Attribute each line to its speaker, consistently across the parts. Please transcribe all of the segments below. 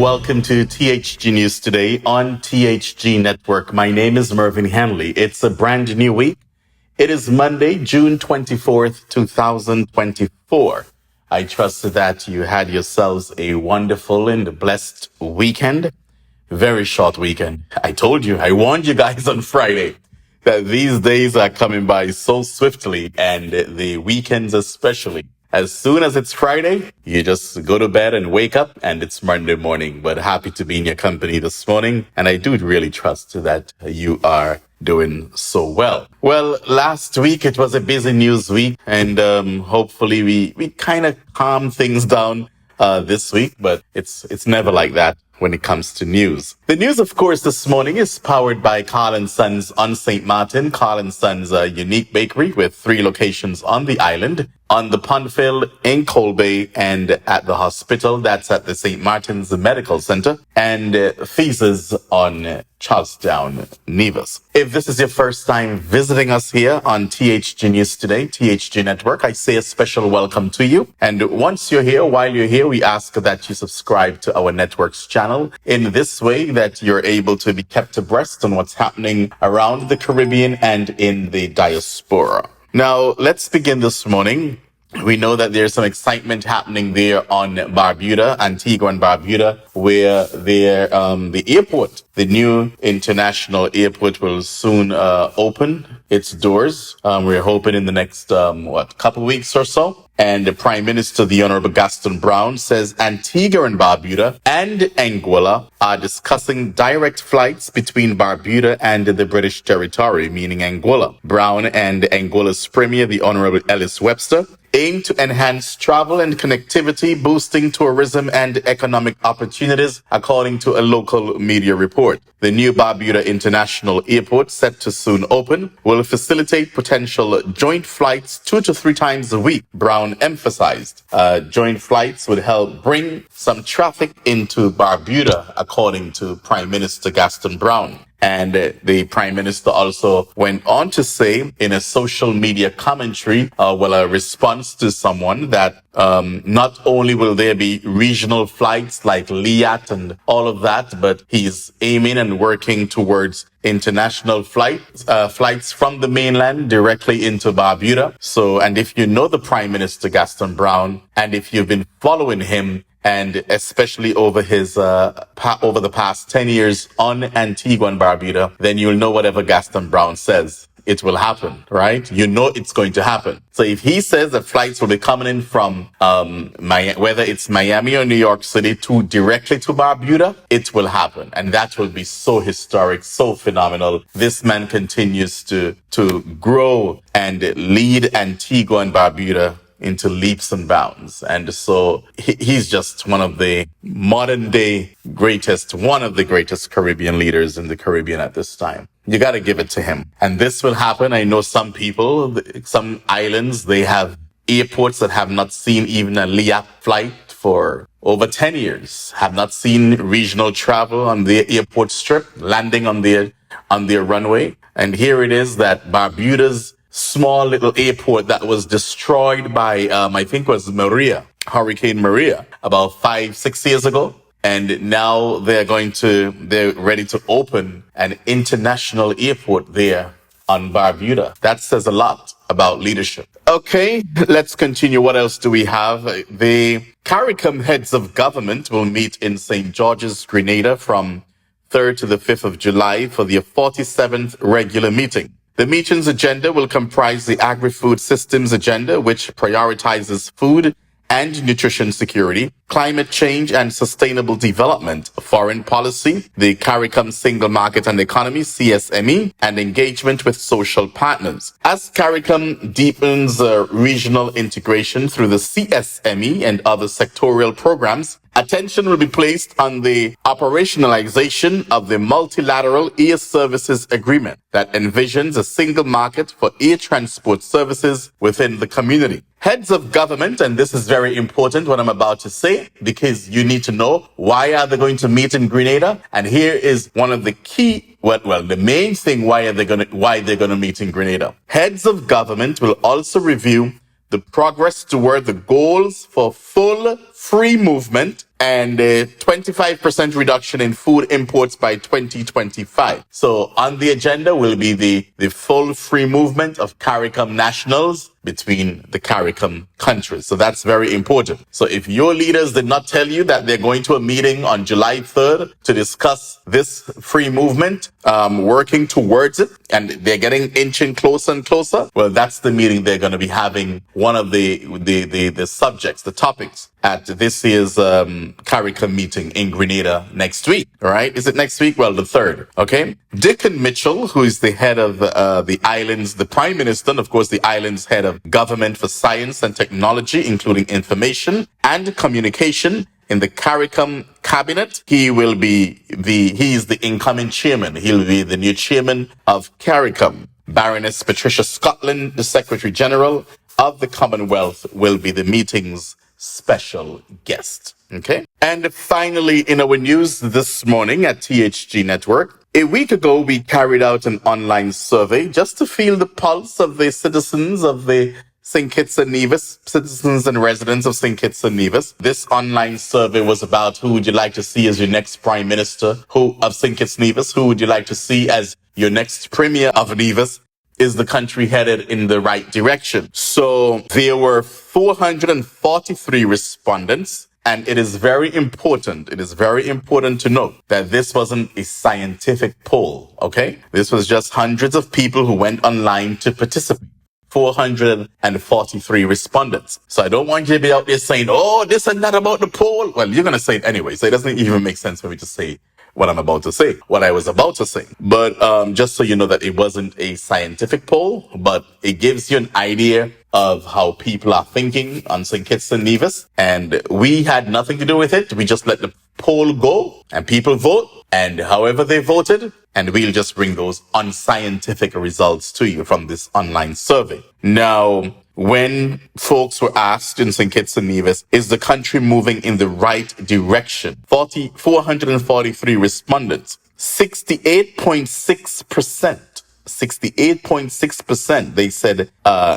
Speaker 1: Welcome to THG News Today on THG Network. My name is Mervyn Hanley. It's a brand new week. It is Monday, June 24th, 2024. I trust that you had yourselves a wonderful and blessed weekend. Very short weekend. I told you, I warned you guys on Friday that these days are coming by so swiftly, and the weekends especially. As soon as it's Friday, you just go to bed and wake up and it's Monday morning. But happy to be in your company this morning. And I do really trust that you are doing so well. Well, last week it was a busy news week, and hopefully we kind of calm things down this week, but it's never like that when it comes to news. The news, of course, this morning is powered by Carl & Sons on St. Martin. Carl & Sons, a unique bakery with 3 locations on the island, on the Pondville, in Colbay, and at the hospital. That's at the St. Martin's Medical Center, and Thesis on Charlestown, Nevis. If this is your first time visiting us here on THG News Today, THG Network, I say a special welcome to you. And once you're here, while you're here, we ask that you subscribe to our network's channel. In this way, that you're able to be kept abreast on what's happening around the Caribbean and in the diaspora. Now, let's begin this morning. We know that there's some excitement happening there on Barbuda, Antigua and Barbuda, where the airport, the new international airport, will soon open its doors. We're hoping in the next couple weeks or so. And the Prime Minister, the Honorable Gaston Brown, says Antigua and Barbuda and Anguilla are discussing direct flights between Barbuda and the British territory, meaning Anguilla. Brown and Anguilla's Premier, the Honorable Ellis Webster, aim to enhance travel and connectivity, boosting tourism and economic opportunities, according to a local media report. The new Barbuda International Airport, set to soon open, will facilitate potential joint flights 2 to 3 times a week, Brown emphasized. Joint flights would help bring some traffic into Barbuda, according to Prime Minister Gaston Brown. And the Prime Minister also went on to say in a social media commentary, a response to someone, that not only will there be regional flights like Liat and all of that, but he's aiming and working towards international flights from the mainland directly into Barbuda. So, and if you know the Prime Minister Gaston Brown, and if you've been following him, and especially over over the past 10 years on Antigua and Barbuda, then you'll know whatever Gaston Brown says, it will happen, right? You know it's going to happen. So if he says that flights will be coming in from whether it's Miami or New York City directly to Barbuda, it will happen. And that will be so historic, so phenomenal. This man continues to grow and lead Antigua and Barbuda into leaps and bounds. And so he's just one of the modern day one of the greatest Caribbean leaders in the Caribbean at this time. You got to give it to him. And this will happen. I know some people, some islands, they have airports that have not seen even a LIAP flight for over 10 years, have not seen regional travel on the airport strip, landing on their runway. And here it is that Barbuda's small little airport that was destroyed by, I think it was Hurricane Maria, about 5-6 years ago. And now they're ready to open an international airport there on Barbuda. That says a lot about leadership. Okay, let's continue. What else do we have? The CARICOM heads of government will meet in St. George's, Grenada from 3rd to the 5th of July for their 47th regular meeting. The meeting's agenda will comprise the agri-food systems agenda, which prioritizes food and nutrition security, climate change and sustainable development, foreign policy, the CARICOM single market and economy, CSME, and engagement with social partners. As CARICOM deepens regional integration through the CSME and other sectorial programs, attention will be placed on the operationalization of the multilateral air services agreement that envisions a single market for air transport services within the community. Heads of government, and this is very important what I'm about to say, because you need to know why are they going to meet in Grenada? And here is one of the key, the main thing why they're going to meet in Grenada. Heads of government will also review the progress toward the goals for full free movement and a 25% reduction in food imports by 2025. So on the agenda will be the full free movement of CARICOM nationals between the CARICOM countries. So that's very important. So if your leaders did not tell you that they're going to a meeting on July 3rd to discuss this free movement, working towards it, and they're getting inching closer and closer, well, that's the meeting they're going to be having. One of the subjects, the topics at this year's CARICOM meeting in Grenada next week. All right. Is it next week? Well, the 3rd. Okay. Dickon Mitchell, who is the head of the island's, the prime minister, and of course, the island's head of government for science and technology, including information and communication in the CARICOM cabinet. He is the incoming chairman. He'll be the new chairman of CARICOM. Baroness Patricia Scotland, the Secretary General of the Commonwealth, will be the meeting's special guest. Okay. And finally, in our news this morning at THG Network, a week ago, we carried out an online survey just to feel the pulse of the citizens of the St. Kitts and Nevis, citizens and residents of St. Kitts and Nevis. This online survey was about who would you like to see as your next prime minister of St. Kitts and Nevis? Who would you like to see as your next premier of Nevis? Is the country headed in the right direction? So there were 443 respondents. And it is very important to note that this wasn't a scientific poll, okay? This was just hundreds of people who went online to participate. 443 respondents. So I don't want you to be out there saying, oh, this and that about the poll. Well, you're going to say it anyway. So it doesn't even make sense for me to say what I was about to say. But just so you know that it wasn't a scientific poll, but it gives you an idea of how people are thinking on St. Kitts and Nevis. And we had nothing to do with it. We just let the poll go and people vote. And however they voted, and we'll just bring those unscientific results to you from this online survey. Now, when folks were asked in St. Kitts and Nevis, is the country moving in the right direction? 443 respondents, 68.6%, they said,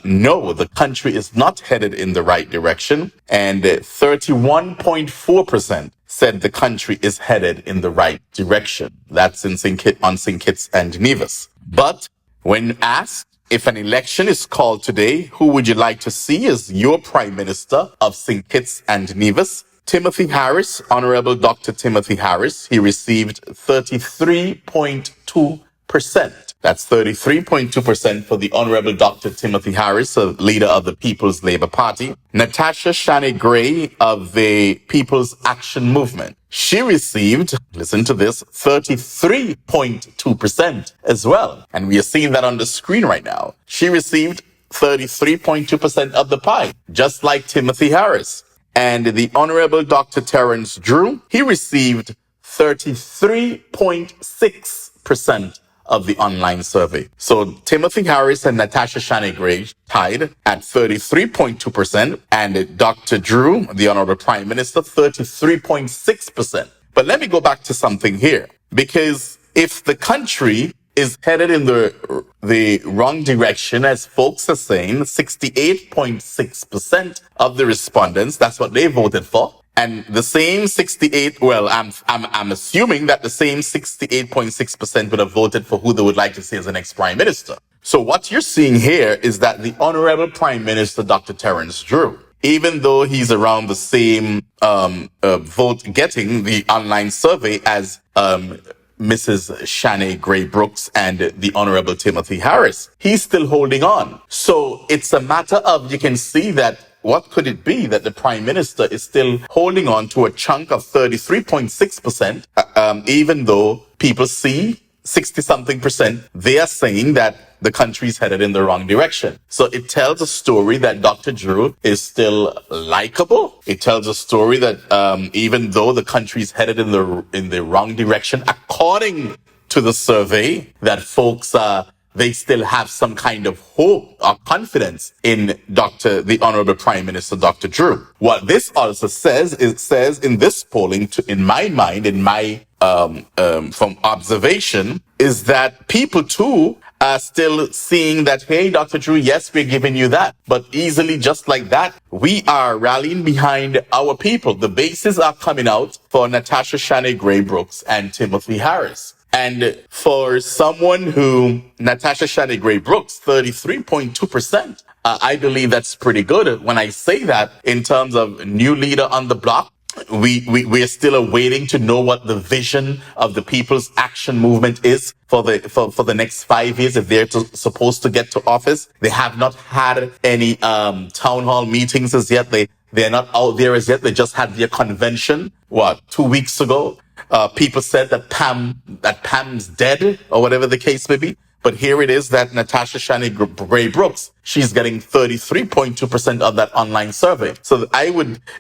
Speaker 1: no, the country is not headed in the right direction. And 31.4% said the country is headed in the right direction. That's in St. Kitts and Nevis. But when asked if an election is called today, who would you like to see as your prime minister of St. Kitts and Nevis? Timothy Harris, Honorable Dr. Timothy Harris, he received 33.2%. That's 33.2% for the Honorable Dr. Timothy Harris, a leader of the People's Labour Party. Natasha Shanae Gray of the People's Action Movement. She received, listen to this, 33.2% as well. And we are seeing that on the screen right now. She received 33.2% of the pie, just like Timothy Harris. And the Honorable Dr. Terence Drew, he received 33.6% of the online survey. So Timothy Harris and Natasha Shanae Gray tied at 33.2%, and Dr. Drew, the Honorable Prime Minister, 33.6%. But let me go back to something here, because if the country is headed in the wrong direction, as folks are saying, 68.6% of the respondents, that's what they voted for. And the same 68, well, I'm assuming that the same 68.6% would have voted for who they would like to see as the next prime minister. So what you're seeing here is that the Honorable Prime Minister, Dr. Terence Drew, even though he's around the same vote getting the online survey as Mrs. Shanae Gray Brooks and the Honorable Timothy Harris, he's still holding on. So it's a matter of, you can see that what could it be that the Prime Minister is still holding on to a chunk of 33.6%, even though people see 60-something%, they are saying that the country is headed in the wrong direction. So it tells a story that Dr. Drew is still likable. It tells a story that even though the country is headed in the wrong direction, according to the survey, that folks they still have some kind of hope or confidence in the Honorable Prime Minister, Dr. Drew. What this also says, it says in this polling, in my mind, from observation, is that people too still seeing that, hey, Dr. Drew, yes, we're giving you that. But easily, just like that, we are rallying behind our people. The bases are coming out for Natasha Shanae Gray Brooks and Timothy Harris. And for someone who, Natasha Shanae Gray Brooks, 33.2%, I believe that's pretty good. When I say that in terms of new leader on the block, we're still awaiting to know what the vision of the People's Action Movement is for the next 5 years if they're supposed to get to office. They have not had any town hall meetings as yet. They're not out there as yet. They just had their convention 2 weeks ago. People said that Pam's dead or whatever the case may be. But here it is that Natasha Shanae Gray Brooks, she's getting 33.2% of that online survey. So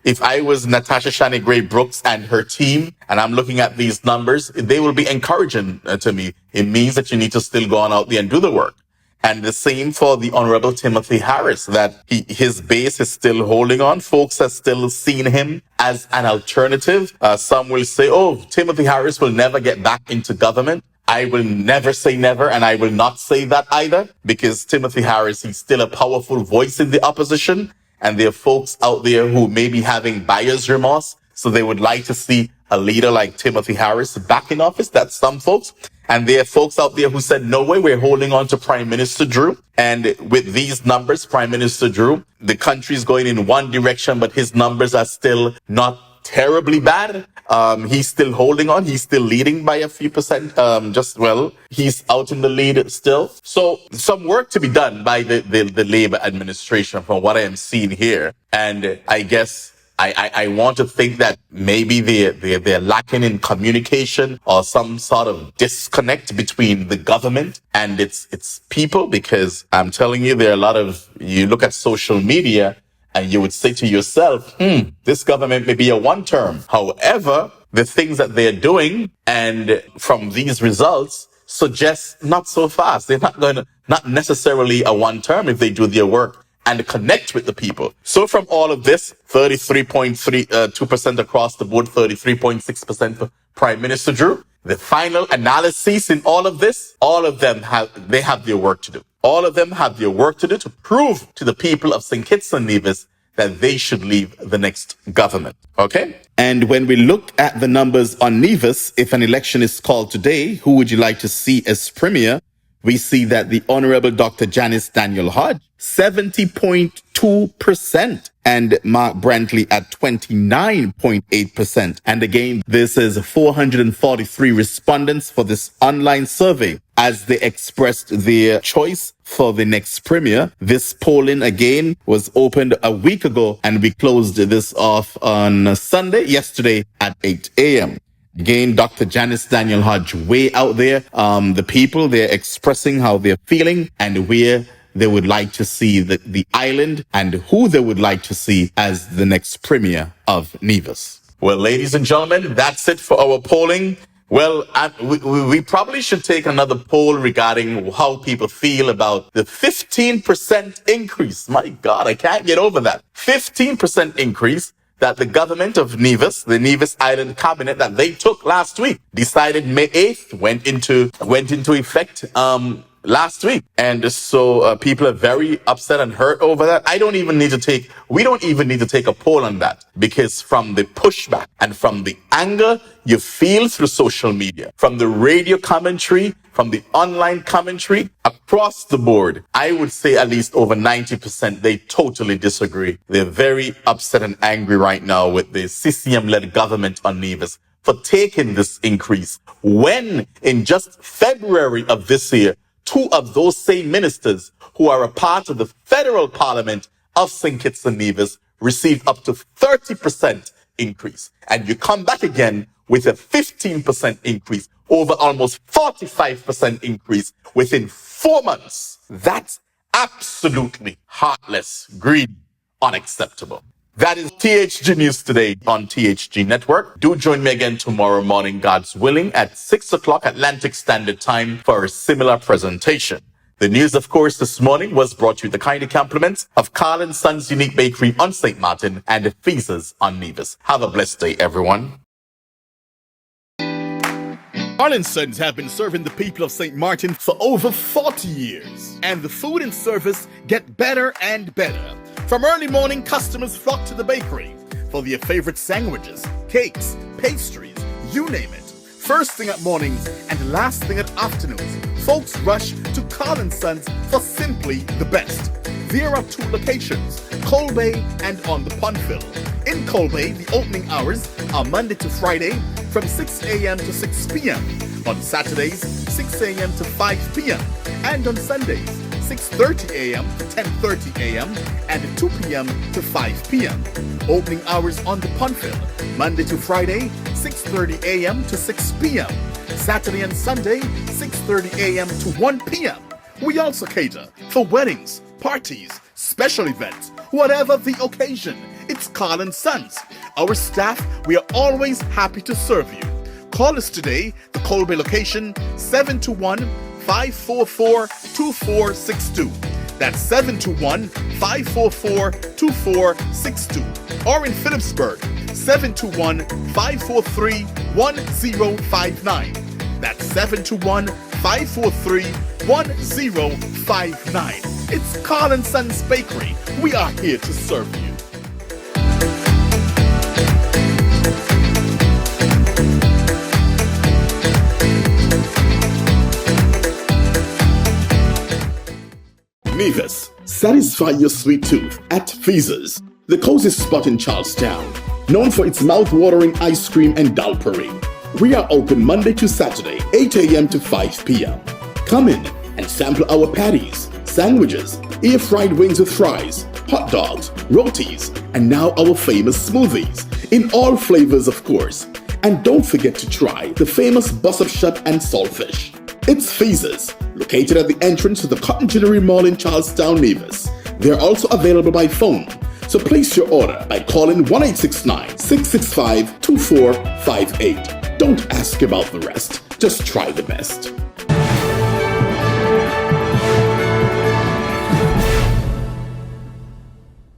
Speaker 1: if I was Natasha Shanae Gray Brooks and her team, and I'm looking at these numbers, they will be encouraging to me. It means that you need to still go on out there and do the work. And the same for the Honorable Timothy Harris, that his base is still holding on. Folks are still seeing him as an alternative. Some will say, oh, Timothy Harris will never get back into government. I will never say never, and I will not say that either, because Timothy Harris, he's still a powerful voice in the opposition, and there are folks out there who may be having buyer's remorse, so they would like to see a leader like Timothy Harris back in office. That's some folks. And there are folks out there who said, no way, we're holding on to Prime Minister Drew. And with these numbers, Prime Minister Drew, the country's going in one direction, but his numbers are still not terribly bad. He's still holding on. He's still leading by a few percent. He's out in the lead still. So some work to be done by the Labour administration from what I am seeing here. And I guess I want to think that maybe they're lacking in communication or some sort of disconnect between the government and its people, because I'm telling you, there are a lot of, you look at social media and you would say to yourself, this government may be a one term. However, the things that they're doing and from these results suggest not so fast. They're not necessarily a one term if they do their work and connect with the people. So from all of this, 33.2% across the board, 33.6% for Prime Minister Drew. The final analysis in all of this, all of them have their work to do. All of them have their work to do to prove to the people of St. Kitts and Nevis that they should leave the next government. Okay? And when we look at the numbers on Nevis, if an election is called today, who would you like to see as premier? We see that the Honorable Dr. Janice Daniel Hodge, 70.2%, and Mark Brantley at 29.8%. And again, this is 443 respondents for this online survey as they expressed their choice for the next premier. This polling again was opened a week ago, and we closed this off on Sunday, yesterday at 8 a.m. Again, Dr. Janice Daniel Hodge way out there. The people, they're expressing how they're feeling and where they would like to see the island and who they would like to see as the next premier of Nevis. Well, ladies and gentlemen, that's it for our polling. Well, we probably should take another poll regarding how people feel about the 15% increase. My God, I can't get over that. 15% increase that the government of Nevis, the Nevis Island cabinet that they took last week, decided May 8th, went into effect last week. And so people are very upset and hurt over that. We don't even need to take a poll on that, because from the pushback and from the anger you feel through social media, from the radio commentary, from the online commentary, across the board, I would say at least over 90%, they totally disagree. They're very upset and angry right now with the CCM-led government on Nevis for taking this increase, when in just February of this year, two of those same ministers who are a part of the federal parliament of St. Kitts and Nevis received up to 30% increase. And you come back again with a 15% increase, over almost 45% increase within 4 months. That's absolutely heartless, greedy, unacceptable. That is THG News today on THG Network. Do join me again tomorrow morning, God's willing, at 6 o'clock Atlantic Standard Time for a similar presentation. The news, of course, this morning was brought to you with the kind compliments of Carl & Sons Unique Bakery on St. Martin and Ephesians on Nevis. Have a blessed day, everyone. Sons have been serving the people of St. Martin for over 40 years, and the food and service get better and better. From early morning, customers flock to the bakery for their favorite sandwiches, cakes, pastries, you name it. First thing at mornings and last thing at afternoons, folks rush to Sons for simply the best. There are 2 locations, Colbay and on the Punfill. In Colbay, the opening hours are Monday to Friday from 6 a.m. to 6 p.m. On Saturdays, 6 a.m. to 5 p.m. And on Sundays, 6:30 a.m. to 10:30 a.m. and 2 p.m. to 5 p.m. Opening hours on the Punfill, Monday to Friday, 6:30 a.m. to 6 p.m. Saturday and Sunday, 6:30 a.m. to 1 p.m. We also cater for weddings, parties, special events, whatever the occasion. It's Sons. Our staff, we are always happy to serve you. Call us today, the Colbay location, 721-544-2462. That's 721-544-2462. Or in Phillipsburg, 721-543-1059. That's 721-543-1059. It's Sons Bakery. We are here to serve you. Nevis, satisfy your sweet tooth at Feases, the coziest spot in Charlestown, known for its mouth-watering ice cream and dalpuri. We are open Monday to Saturday, 8 a.m. to 5 p.m. Come in and sample our patties, sandwiches, air-fried wings with fries, hot dogs, rotis, and now our famous smoothies, in all flavors of course. And don't forget to try the famous bus-up shut and saltfish. It's Feases, located at the entrance to the Cotton Ginnery Mall in Charlestown, Nevis. They're also available by phone, so place your order by calling 1-869-665-2458. Don't ask about the rest, just try the best.